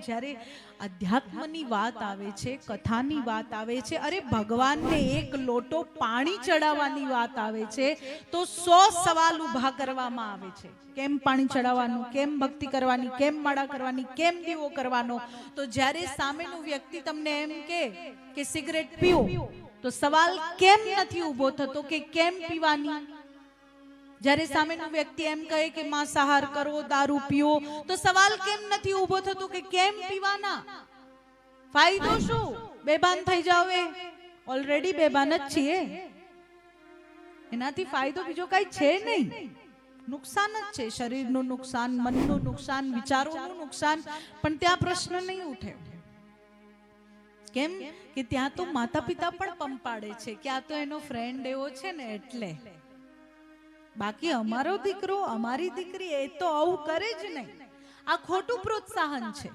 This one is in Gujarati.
જ્યારે અધ્યાત્મની વાત આવે છે, કથાની વાત આવે છે, અરે ભગવાનને એક લોટો પાણી ચડાવવાની વાત આવે છે તો 100 સવાલ ઊભા કરવામાં આવે છે. કેમ પાણી ચડાવવાનું, કેમ ભક્તિ કરવાની, કેમ માળા કરવાની, કેમ દીવો કરવાનો. તો જ્યારે સામેનું વ્યક્તિ તમને એમ કે સિગરેટ પીઓ, તો સવાલ કેમ નથી ઊભો થતો કે કેમ પીવાની? જ્યારે સામેનું વ્યક્તિ એમ કહે કે માંસાહાર કરો, દારૂ પીઓ, તો સવાલ કેમ નથી ઊભો થતો કે કેમ પીવાના? ફાયદો શું? બેભાન થઈ જાવ, ઓલરેડી બેભાન જ છીએ, એનાથી ફાયદો બીજો કઈ છે નહીં, નુકસાન જ છે. શરીરનું નુકસાન, મનનું નુકસાન, વિચારોનું નુકસાન. પણ ત્યાં પ્રશ્ન નહીં ઉઠે. કેમ કે ત્યાં તો માતા પિતા પણ પંપાડે છે કે આ તો એનો ફ્રેન્ડ એવો છે ને એટલે. બાકી અમારો દીકરો, અમારી દીકરી એ તો આવું કરે જ નહીં. આ ખોટું પ્રોત્સાહન છે.